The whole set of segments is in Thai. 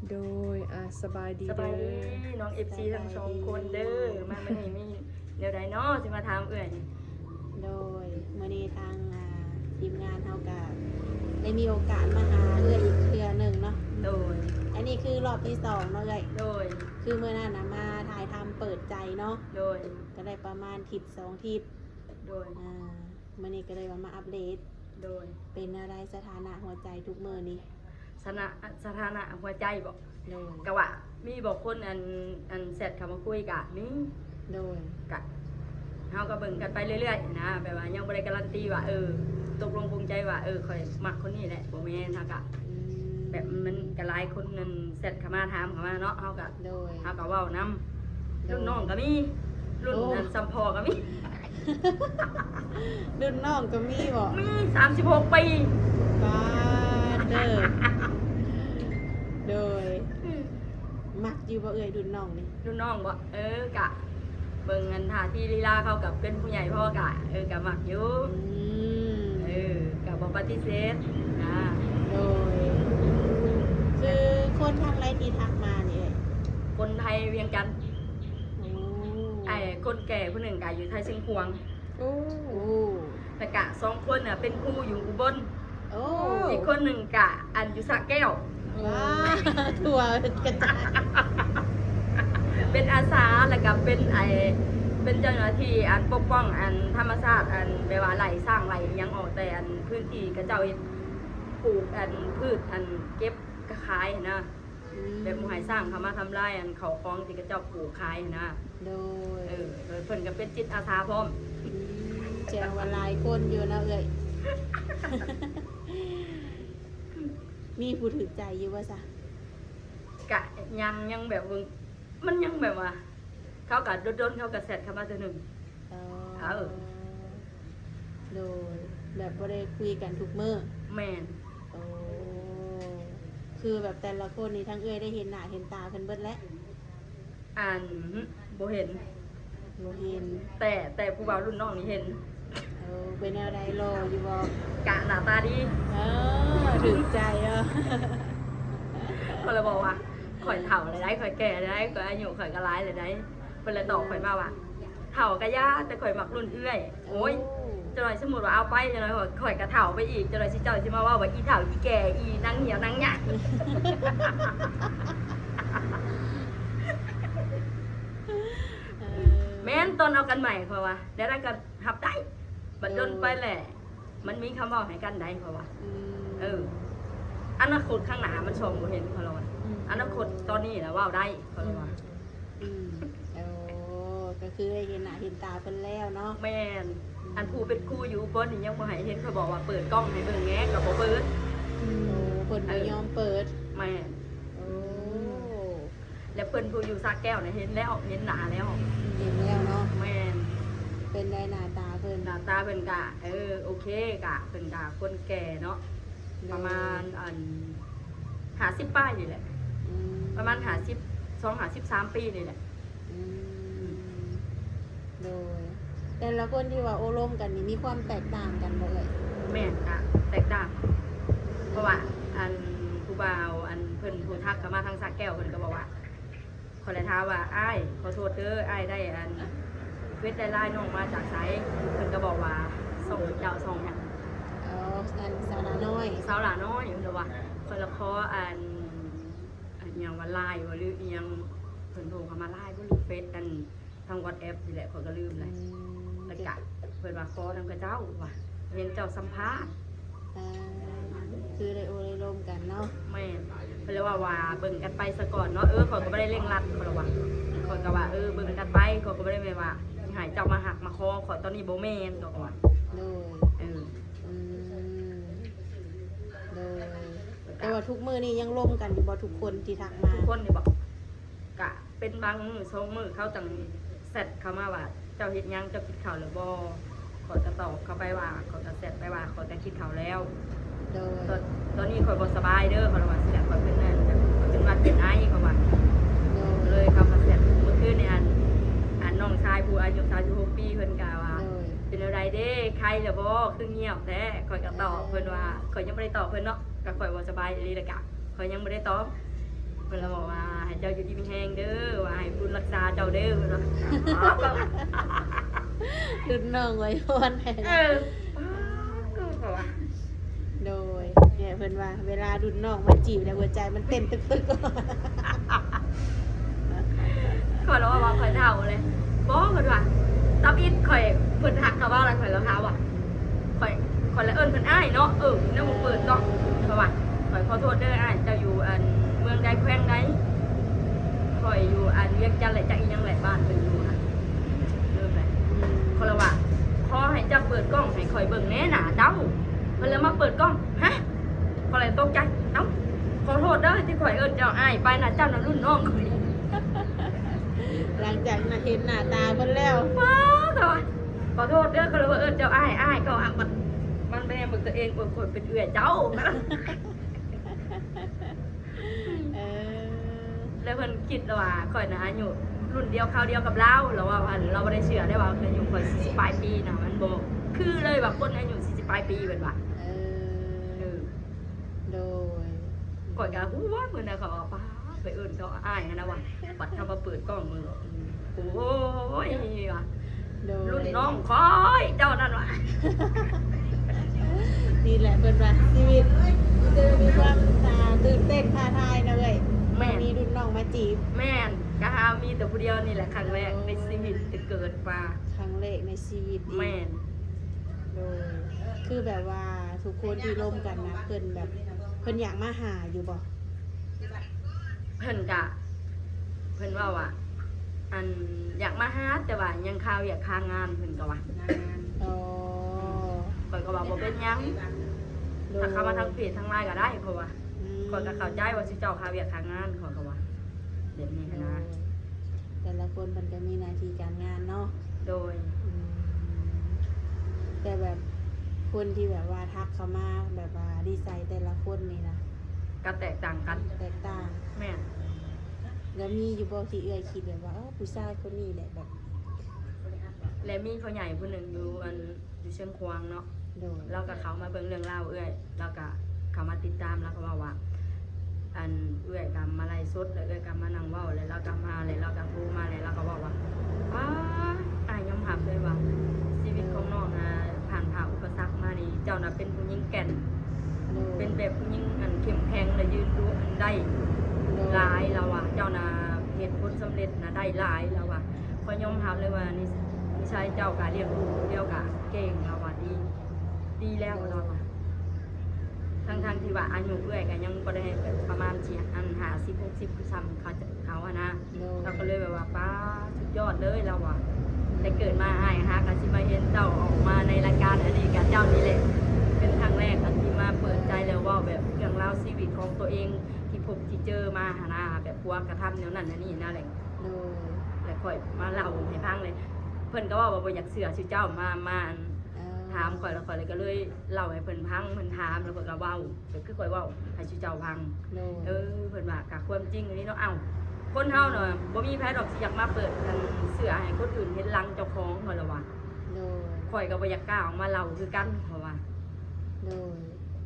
โดยสบายดีสบายดี เด้อ น้องFC ทั้งสองคนเด้อมามื้อนี้มีแนวใดเนาะสิมาถามเอื้อยนี่ โดยมื้อนี้ทางทีมงานเฮาก็ได้มีโอกาสมาหาเอื้อยอีกเทื่อหนึงเนาะ โดย อันนี้คือรอบที่2เนาะเอ้ย โดย คือมื้อนั้นน่ะมาถ่ายทำเปิดใจเนาะ โดย ก็ได้ประมาณทิศ2ทิศ โดย มื้อนี้ก็เลยว่ามาอัปเดต โดย เป็นอะไรสถานะหัวใจทุกมื้อนี้ สถานะหัวใจบ่ โดย ก็ว่ามีบอกคนอันแชทเข้ามาคุยกะมี โดย กะเฮาก็เบิ่งกันไปเรื่อยๆนะแบบว่ายังบ่ได้การันตีว่าตกลงปรงใจว่าข่อยมักคนนี้แหละบ่แม่นเฮาก็ อืม แบบมันก็หลายคนนั่นแชทเข้ามาถามเข้ามาเนาะเฮาก็ โดย เฮาก็เว้านำรุ่นน้องก็มีรุ่นนั้นซัมพอก็มี รุ่นน้องก็มีบ่ มี36 ปี บ้านเด้อโดยมักอยู่บ่เอ่ยรุ่นน้องนี่ รุ่นน้องบ่กะเบิ่งเงินท่าที่ลีลาเขากับเป็นผู้ใหญ่พ่อกะกะมักอยู่ อืม กะบ่ปฏิเสธนะ โดยคือคนทางไรที่ทักมานี่เอ่ย คนไทยเวียงจันทน์ โอ้ คนแก่ผู้หนึ่งกะอยู่ไทยเชียงพวง โอ้ แล้วกะ2คนน่ะเป็นครูอยู่อุบล โอ้ อีกคนหนึ่งกะอันอยู่สระแก้ว ว้าถั่วกระจาย เป็นอาสาแล้วก็เป็นเจ้าหน้าที่อันปกป้องอันธรรมชาติอันแปลว่าไหลสร้างไหลอิหยังออกแต่อันพื้นที่กระเจ้าเฮ็ดปลูกอันพืชอันเก็บกระขายนะแบบหมู่ให้สร้างเขามาทำลายอันเขาคลองที่กระเจ้าปลูกขายนะ โดย โดยเพิ่นก็เป็นจิตอาสาพร้อม แจวว่าหลายคนอยู่นะเอ่ย มีผู้ถือใจอยู่ว่าซะ กะยังแบบว่ามันยังแบบว่า เขากะโดนๆเขากะแซดเข้ามาตัวหนึ่ง โดยแบบบ่ได้คุยกันทุกมื้อ แม่น โอ้คือแบบแต่ละคนนี่ทั้งเอ้ยได้เห็นหน้าเห็นตาเพิ่นเบิดแล้ว อ่านบ่เห็น บ่เห็น แต่ผู้บ่าวรุ่นน้องนี่เห็น เป็นอะไรรออยู่บ่ กะหน้าตาดี ถึงใจอ่ะ ก็เลยบอกว่าข่อยเฒ่าเลยได้ข่อยแก่เลยได้ข่อยอายุข่อยก็ร้ายเลยได้เพิ่นเลยตอบข่อยมาว่าเฒ่าก็ย่าแต่ข่อยมักรุ่นเอื้อยโอ้ยจังหน่อยสมมุติว่าเอาไปจังหน่อยข่อยก็เฒ่าไปอีกจังหน่อยสิเจ้าสิมาว่าอีเฒ่าอีแก่อีนางเหี่ยวนางหยักแม่นตอนเอากันใหม่เพราะว่าได้รับกันรับได้บัดโดนไปแหละมันมีคำเว้าให้กันได้เพราะว่าอนาคตข้างหน้ามันชมบ่เห็นเพราะว่าอนาคตตอนนี้นะว่าวได้เพราะว่า ก็คือได้เห็นหน้าเห็นตาเพิ่นแล้วเนาะ แม่นอันผู้เป็นครูอยู่บนนี่ยังบ่ให้เห็นเขาบอกว่าเปิดกล้องให้เบิ่งแงก็บ่เปิด เพิ่นบ่ยอมเปิด แม่น โอ้ แล้วเพิ่นผู้อยู่สระแก้วน่ะเห็นแล้วเห็นหน้าแล้ว เห็นแล้วเนาะ แม่น เป็นได้หน้าตาเพิ่น หน้าตาเพิ่นก็โอเคก็เพิ่นก็คนแก่เนาะประมาณ50ป้ายนี่แหละประมาณ53ปีนี่แหละ โดยแต่ละคนที่ว่าโอ้ร่มกันนี่มีความแตกต่างกันบ่เอ่ย แม่นก็แตกต่างเพราะว่าอันผู้บ่าวอันเพิ่นผู้ทักเข้ามาทางสระแก้วเพิ่นก็บอกว่าขอเลยถามว่าอ้ายขอโทษเด้ออ้ายได้อันเวทได้ไล่น้องมาจากไสเพิ่นก็บอกว่าส่งเจ้าส่งหยัง อันสาระน้อย สาวหลาน้อยเด้อว่าคนละขออันหยังว่าไลน์บ่หรืออีหยังเพิ่นโทรเข้ามาไลน์บ่หรือเฟซอันทาง WhatsApp นี่แหละข้อยก็ลืมเลยแล้วก็เพิ่นว่าขอนำกับเจ้าว่าเห็นเจ้าสัมภาษณ์ คือได้โอได้ร่มกันเนาะ แม่นเพิ่นเลยว่าเบิ่งกันไปซะก่อนเนาะข้อยก็บ่ได้เร่งรัดข้อยว่าข้อยก็ว่าเบิ่งกันไปข้อยก็บ่ได้แม่นว่าสิให้เจ้ามาหักมาคอข้อยตอนนี้บ่แม่นดอกว่า โดย เออ โดยแต่ว่าทุกมื้อนี้ยังร่มกันอยู่บ่ทุกคนที่ทักมา ทุกคนนี่บอกกะเป็นบางมื้อ2มื้อเขาจังแซดเข้ามาว่าเจ้าเฮ็ดหยังเจ้าคิดข้าวหรือบ่ข้อยก็ตอบเข้าไปว่าข้อยก็แซดไปว่าข้อยก็คิดข้าวแล้ว โดย ตอนนี้ข้อยบ่สบายเด้อข้อยว่าสิแล้วข้อยเป็นนั่นข้อยเป็นหวัดเป็นไอข้อยว่า โดย เลยเข้ามาแซดเมื่อคืนนี่อันน้องชายผู้อายุ36ปีเพิ่นก็ว่า โดย เป็นอะไรเด้ใครล่ะบ่คือเงียบแท้ข้อยก็ตอบเพิ่นว่าข้อยยังบ่ได้ตอบเพิ่นเนาะก็ข้อยบ่สบายอีหลีละกะข้อยยังบ่ได้ตอบ พิ่นเลยบอกว่าให้เจ้าอยู่ดีมีแฮงเด้อว่าให้บุญรักษาเจ้าเด้อเนาะ รุ่นน้องไว้พรให้ เออก็บอกว่า โดยเนี่ยเพิ่นว่า เวลารุ่นน้องมาจีบแล้วหัวใจมันเต้นตึกๆ ข่อยแล้วว่าข่อยเท่าเลยบ่เพิ่นว่าตับอิดข่อยเพิ่นทักเขาว่าอะไรข่อยแล้วเท้าอ่ะข่อยแล้วเอิ้นเพิ่นอ้ายเนาะนำบ่เปิดเนาะเพราะว่าข่อยขอโทษเด้ออ้ายเจ้าอยู่อันเมืองใดแขวงใดข่อยอยู่อันเวียงจันทน์แหละจักอีหยังแหละบ้านเพิ่นอยู่นะเริ่มเลยข่อยแล้วว่าขอให้เจ้าเปิดกล้องให้ข่อยเบิ่งแหน่หน้าเจ้าเพิ่นเลยมาเปิดกล้องฮะข่อยเลยตกใจเอ้าขอโทษเด้อที่ข่อยเอิ้นเจ้าอ้ายไปนะเจ้าน่ะรุ่นน้องข่อย หลังจากนั้นเห็นหน้าตาเพิ่นแล้ว ว้าขอโทษเด้อก็เลยว่าเจ้าอ้ายก็อ่ะมันเป็นบึกตัวเองคนเป็นเอื่อยเจ้า เออ แล้วเพิ่นคิดว่าข่อยนะอายุรุ่นเดียวคราวเดียวกับเราแล้วว่าเราบ่ได้เชื่อได้ว่าอายุข่อย40ปลายปีนะมันบ่คือเลยว่าคนอายุ40ปลายปีเพิ่นว่า เออโดย ข่อยก็ฮู้ว่าเพิ่นน่ะเขาว่าป้าไปเอิ้นเขาอ้ายนะว่าบัดทำมาเปิดกล้องมือโอ้ยว่ะ โดย รุ่นน้องคอยเจ้านั่นว่ะ นี่แหละเพิ่นว่าชีวิตมันจะมีความตื่นเต้นท้าทายนะเว้ย แม่ มีรุ่นน้องมาจีบ แม่นก็หามีแต่ผู้เดียวนี่แหละครั้งแรกในชีวิตที่เกิดมา ครั้งแรกในชีวิตอีก แม่น โดยคือแบบว่าทุกคนที่ร่วมกันนะเพิ่นแบบเพิ่นอยากมาหาอยู่บ่ เพิ่นกะเพิ่นว่าว่าอันอยากมาหาแต่ว่ายังข่าวอยากค้างงานเพิ่นก็ว่า อ๋อ ข่อยก็ว่าบ่เป็นหยัง โดย ถ้าเข้ามาทางเพจทางไลน์ก็ได้เพราะว่า อืม ข่อยก็เข้าใจว่าสิเจ้าข่าวอยากค้างงานข่อยก็ว่าเดี๋ยวนี้ โด นะ ยแต่ละคนมันก็มีหน้าที่การงานเนาะ โดย อืมแต่แบบคนที่แบบว่าทักเข้ามาแบบว่าดีไซน์แต่ละคนนี่นะ ก็แตกต่างกัน แตกต่าง แม่น แล้วมีอยู่บ่ที่เอื้อยคิดแบบว่าผู้ชายคนนี้แหละแบบ และมีพ่อใหญ่ผู้หนึงอยู่อยู่เชียงควางเนาะ โดย เราก็เขามาเบิ่งเรื่องราวเอื้อยแล้วก็เขามาติดตามแล้วก็ว่า อันเอื้อยก็มาไล่สดแล้วเอื้อยก็มานั่งเว้าแล้วเราก็มาแล้วเราก็โทรมาแล้วเราก็บอกว่าอ้ายยอมรับเลยว่าชีวิตของน้องนะผ่านอุปสรรคมานี่เจ้าน่ะเป็นผู้หญิงแก่น โดย เป็นแบบผู้หญิงอันเข้มแข็งและยืนดูอันได้ โดย หลายแล้วว่าเจ้าน่ะเฮ็ดผลสำเร็จน่ะได้หลายแล้วว่าขอยอมรับเลยว่านี่นิสัยเจ้าก็เรียนรู้เดียวก็เก่งแล้วว่าดีแล้วเราว่าทั้งที่ว่าอายุเอื้อยก็ยังบ่ได้แบบประมาณ50 60คือซ้ำเขาอะนะ โดย เราก็เลยแบบว่าป้าสุดยอดเลยเราอะแต่เกิดมาอ้ายฮะก็สิมาเห็นเจ้าออกมาในรายการอันนี้กับเจ้านี่แหละเป็นครั้งแรกอันที่มาเปิดใจแล้วเว่าแบบเรื่องราวชีวิตของตัวเองที่พบที่เจอมาหานะแบบพวกกระทำแนวนั้นอันนี้นั่นแหละ โดย แล้วค่อยมาเล่าให้ฟังเลย เพิ่นก็ว่าบ่อยากเสือชื่อเจ้ามาอัน ถามข่อยแล้วข่อยเลยก็เลยเล่าให้เพิ่นพังเพิ่นถามแล้วเพิ่นก็เว้าก็คือข่อยเว้าให้ชื่อเจ้าพัง โดย เพิ่นว่ากะความจริงอันนี้เนาะเอ้าคนเฮาเนาะบ่มีไผดอกสิอยากมาเปิดกันเสื้อให้คนอื่นเห็นหลังเจ้าของข่อยละว่า โดย ข่อยก็บ่อยากกล้าออกมาเล่าคือกันเพราะว่า โดย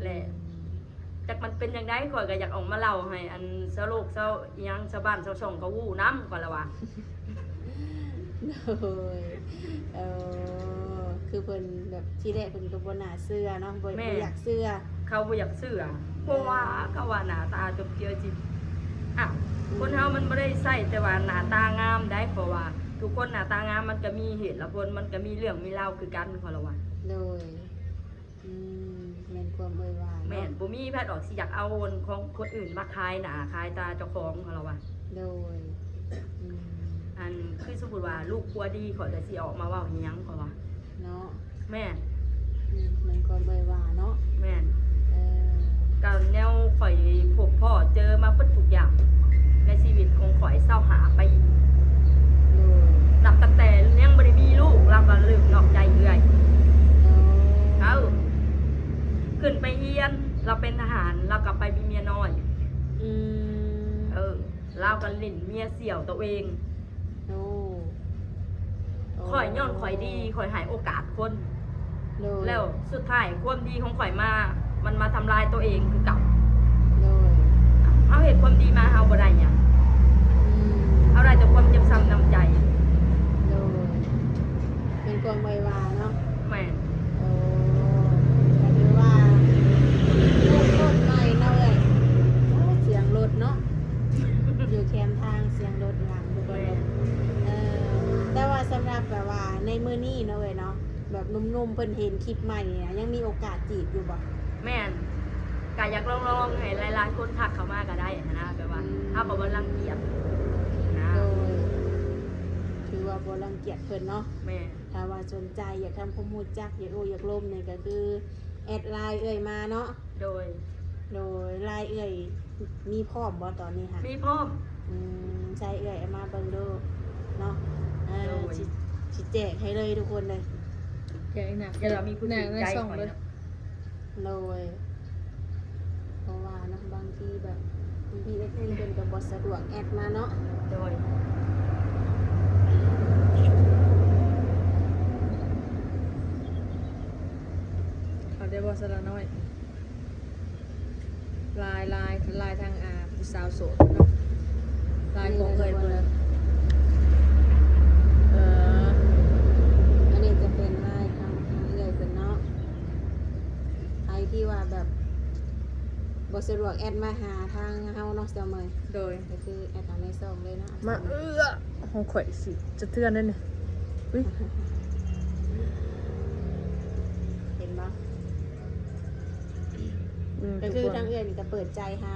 แหละจักมันเป็นจังได๋ข่อยก็อยากออกมาเล่าให้อันชาวโลกชาวอีหยังชาวบ้านชาวช่องเขาฮู้นำข่อยละว่า โดยคือเพิ่นแบบที่แรกเพิ่นก็บ่น่าเชื่อเนาะบ่อยากเชื่อ เขาบ่อยากเชื่อเพราะว่าก็ว่าหน้าตาจบเจือจิอ้าวคนเฮามันบ่ได้ใส่แต่ว่าหน้าตางามได้เพราะว่าทุกคนหน้าตางามมันก็มีเหตุและผลมันก็มีเรื่องมีราวคือกันข่อยละว่า โดยแม่นความเอ่ยว่า แม่นบ่มีแพทย์ออกสิอยากเอาวนของคนอื่นมาขายหน้าขายตาเจ้าของของเราว่า โดยอืม อันคือสมมุติว่าลูกครัวดีข่อยก็สิออกมาเว้าอิหยังข่อยว่า เนาะ แม่น แม่นความเอ่ยว่าเนาะ แม่น เออ ก็แนวข่อยพบพ่อเจอมาเบิดทุกอย่างในชีวิตของข่อย25ปี โดย นับตั้งแต่ยังบ่ได้มีลูกเราก็เริ่มนอกใจเรื่อย เนาะ ขึ้นไปเรียนเราเป็นทหารเราก็ไปมีเมียน้อย อืม เราก็ลิ้นเมียเสี่ยวตัวเอง โอ้ ข่อยย้อนข่อยดีข่อยให้โอกาสคน โดย แล้วสุดท้ายความดีของข่อยมันมาทำลายตัวเองคือเก่า โดย เอาเหตุความดีมาเฮาบ่ได้หยัง รับแบบว่าในมื้อนี้เนาะเว้ยเนาะแบบหนุ่มๆเพิ่นเห็นคลิปใหม่เนี่ยยังมีโอกาสจีบอยู่บ่ แม่นก็อยากลองๆให้หลายๆคนทักเข้ามาก็ได้นะแบบว่าถ้าบ่รังเกียจนะ โดยถือว่าบ่รังเกียจเพิ่นเนาะ แม่ ถ้าว่าสนใจอยากทำความรู้จักอยากโอ้อยากล่มเนี่ยก็คือแอดไลน์เอ่ยมาเนาะ โดย โดยไลน์เอ่ยมีพร้อมบ่ตอนนี้ค่ะ มีพร้อม ใช้เอ่ยเอามาเบิ่งดูเนาะโดย สิแจกให้เลยทุกคนเลย ใหญ่หนัก เดี๋ยวเรามีผู้ หนั ถื ก อ ใน ใจ ช่อง ก่อน เลย นะ โดยเพราะว่าเนาะบางทีแบบพี่เอ็กซ์เป็นกับบสะดวกแอดมาเนาะ โดย เขาได้บอสละน้อยลายทางผู้สาวโสดเนาะลายของเคยเพิ่น เอออันนี้จะเป็นไลน์ทางเอ่ยเป็นเนาะไอที่ว่าแบบบสะดวกแอดมาหาทางเฮาเนาะเสมอ โดย ก็คือแอดเอาในซองเลยเนาะ มาของข่อยสิจะเทือนได้เนี่ยอุ้ย เห็นบ่ ก็ ทุ คื ก อ คน ทางเอื่นก็เปิดใจหา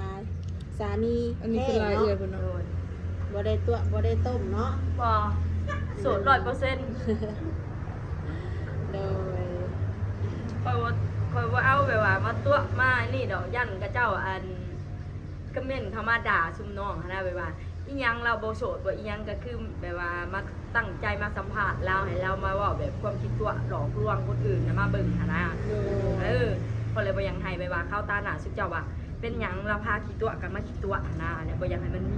สามี อันนี้คือลายเอื้อยเพิ่น โด เนาะ ย บ่ได้ตัวบ่ได้ต้มเนาะ บ่โสด100% โดย คอยว่าเอาแบบว่ามาตัวมานี่ดอกยันกับเจ้าอันก็เม่นเขามาด่าซุมน้องหั้นนะแบบว่าอีหยังเราบ่โสดบ่อีหยังก็คือแบบว่ามาตั้งใจมาสัมภาษณ์เราให้เรามาเว้าแบบความคิดตัวหลอกลวงคนอื่นนะมาเบิ่งหั้นนะ โดย ก็เลยบ่อยังให้ไปว่าเข้าตาหนาสุดเจ้าว่าเป็นหยังเราพาขี้ตัวกันมาขี้ตัวหั้นนะเนี่ยบ่อยังให้มันมี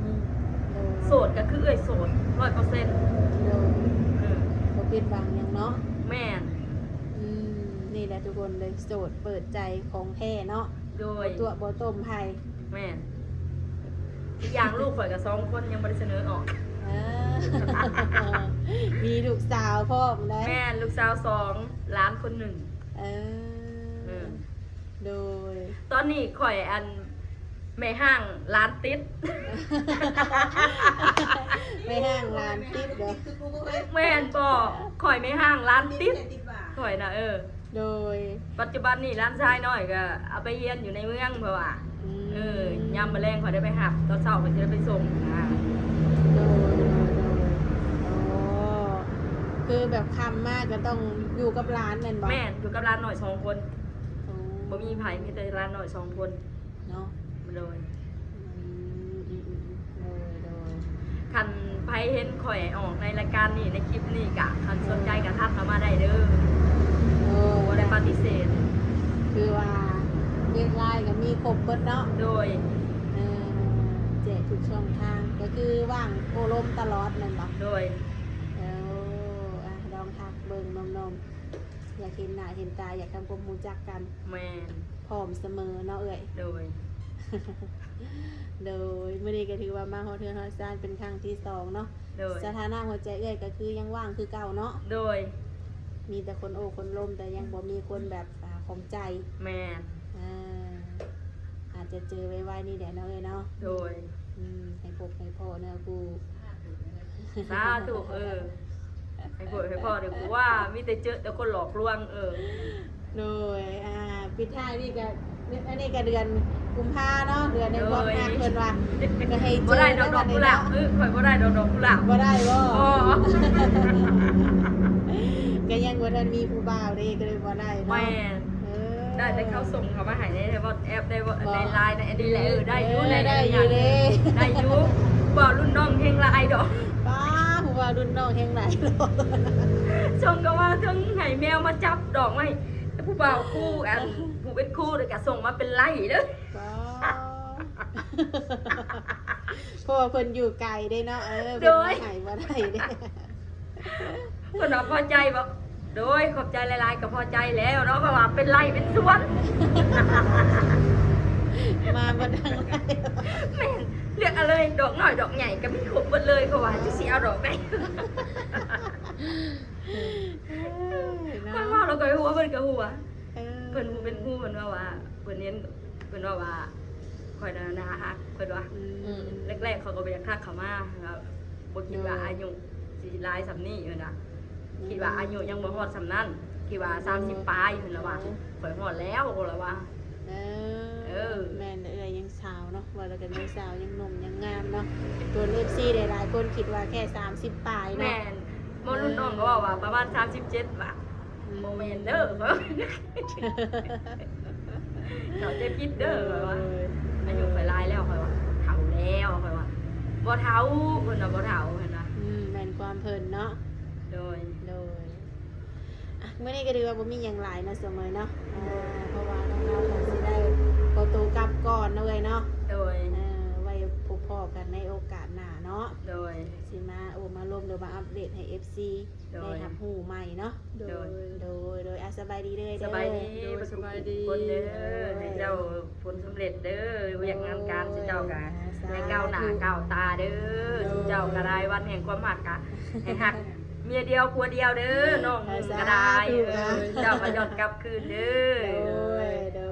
โดย โสดก็คือเอ้ยโสด100%โดย เออ บ่ปิดบังหยังเนาะ แม่น นี่แหละทุกคนเลยโสดเปิดใจของแท้เนาะ โดย ตัวบ่ต้มไผ แม่นอีกอย่างลูกข่อยกับ2คนยังบ่ได้เสนอออก เออ มีลูกสาวพร้อมได้ แม่นลูกสาว2หลานคนหนึ่ง เอ เอ อ อ โดย ตอนนี้ข่อยอันแม่ห้างร้านติด ไม่ห่างร้านติดเด้อ แม่นบ่ข่อยไม่ห้างร้านติดข่อยน่ะโดย ปัจจุบันนี่ร้านชายน้อยก็เอาไปเฮียนอยู่ในเมืองเพราะว่า ยามมื้อแลงข่อยได้ไปหับตอนเช้าข่อยสิได้ไปส่งนะ โดยโอ้คือแบบคำมากก็ต้องอยู่กับร้านนั่นบ่ แม่นอยู่กับร้านน้อย2คน โอ้ บ่มีไผมีแต่ร้านน้อย2คน เนาะ มาเลย โดย คันไผเห็นข่อยออกในรายการนี่ในคลิปนี่ก็คันสนใจก็ทักเข้ามาได้เด้อ โอ้ บ่ได้ปฏิเสธ คือว่าเรียกไลน์ก็มีครบเบิดเนาะ โดย เออแจกทุกช่องทางก็คือว่างโอลมตลอดนั่นบ่ โดย ลองทักเบิ่งนมๆอยากเห็นหน้าเห็นตาอยากทำความรู้จักกัน แม่น พร้อมเสมอเนาะเอ่ย โดย โดยเมื่อนี้ก็ถือว่ามาฮอดเทือนฮอดซ่านเป็นครั้งที่2เนาะ โดย สถานะหัวใจเอ่ยก็คือยังว่างคือเก่าเนาะ โดย มีแต่คนโอ้คนลมแต่ยังบ่มีคนแบบของใจ แม่น อ่าอาจจะเจอไวๆนี่แหละเนาะเอ้ยเนาะ โดย ให้พบให้พ่อเนาะกู สาธุให้พ่อเดี๋ยวกูว่ามีแต่เจอแต่คนหลอกลวงโดยปิดท้ายนี่ก็อันนี้ก็เดือนกุมภาเนาะเดือนในความงานเพิ่นว่าก็ให้เจ บ่ อ ได้ดอกกุหลาบข่อยบ่ได้ดอกกุหลาบ บ่ได้บ่ อ๋อ ก็ยังบ่ทันมีผู้บ่าวเด้ก็เลยบ่ได้เนาะ แม่น เออ ได้แต่เขาส่งเขามาให้ในวอทแอปได้ในไลน์ในอันนี้แหละได้อยู่ใน ได้อยู่เด้ ได้อยู่บ่รุ่นน้องเฮงละไอดอก ป้าผู้บ่าวรุ่นน้องแห่งไหนเนาะ ชงก็ว่าทั้งไห้แมวมาจับดอกไว้แล้วผู้บ่าวคู่อันผู้เป็นคู่เลยก็ส่งมาเป็นไล่เด้อ ป้าเพราะว่าเพิ่นอยู่ไกลเด้เนาะเพิ่นมาให้บ่ได้เด้ คนเราพอใจบ่โดยขอบใจหลายๆก็พอใจแล้วเนาะเพราะว่าเป็นไล่เป็นสวน มาบ่ดังไร แม่นเลือกเอาเลยดอกน้อยดอกใหญ่ก็มีครบหมดเลยเขาว่าจะสิเอาดอกไหนมันว่าเราก็หัวเพิ่นก็หัวเพิ่นเป็นผู้เพิ่นว่าเพิ่นเน้นเพิ่นว่าคอยนะฮักเพิ่นว่าแรกๆเขาก็บ่อยากทักเข้ามาแล้วบ่คิดว่าอายุสิหลายสำนี้นะ คิดว่าอายุยังบ่ฮอดสำนั้นคิดว่า30ปลายเพิ่นละว่าข่อยฮอดแล้วก็ละว่า แม่นยังสาวเนาะว่าแล้วกันยังสาวยังหนุ่มยังงามเนาะตัวเอฟซีหลายๆคนคิดว่าแค่30ปลายเนาะ แม่นหมอรุ่นน้องก็บอกว่าประมาณ37ว่ะโมเมนเด้อเขาจะคิดเด้อว่าอายุไปลายแล้วค่อยว่าเฒ่าแล้วค่อยว่าบ่เฒ่าเพิ่นน่ะบ่เฒ่าเห็นนะ แม่นความเพลินเนาะ โดย เมื่อนี้ก็ดูว่าบ่มีหยังหลายนะเสมอเนาะเพราะว่าน้องเราก็สิได้ขอตัวกลับก่อนนะเว้ยเนาะ โดย ไว้พบพ่อกันในโอกาสหน้าเนาะ โดย สิมาร่วมเดี๋ยวมาอัปเดตให้ FC โด ได้ ย ทำหูใหม่เนาะ โดย โดยสบายดีเด้อ สบายดี สบายดี คนเด้อให้เจ้าผลสำเร็จเด้อเวียกงานการสิเจ้าก็ให้ก้าวหน้าก้าวตาเด้อสิเจ้าก็ได้วันแห่งความหักกะให้หักเมียเดียวผัวเดียวเด้อน้องก็ได้เจ้าก็ย้อนกลับคืนเด้อ โดย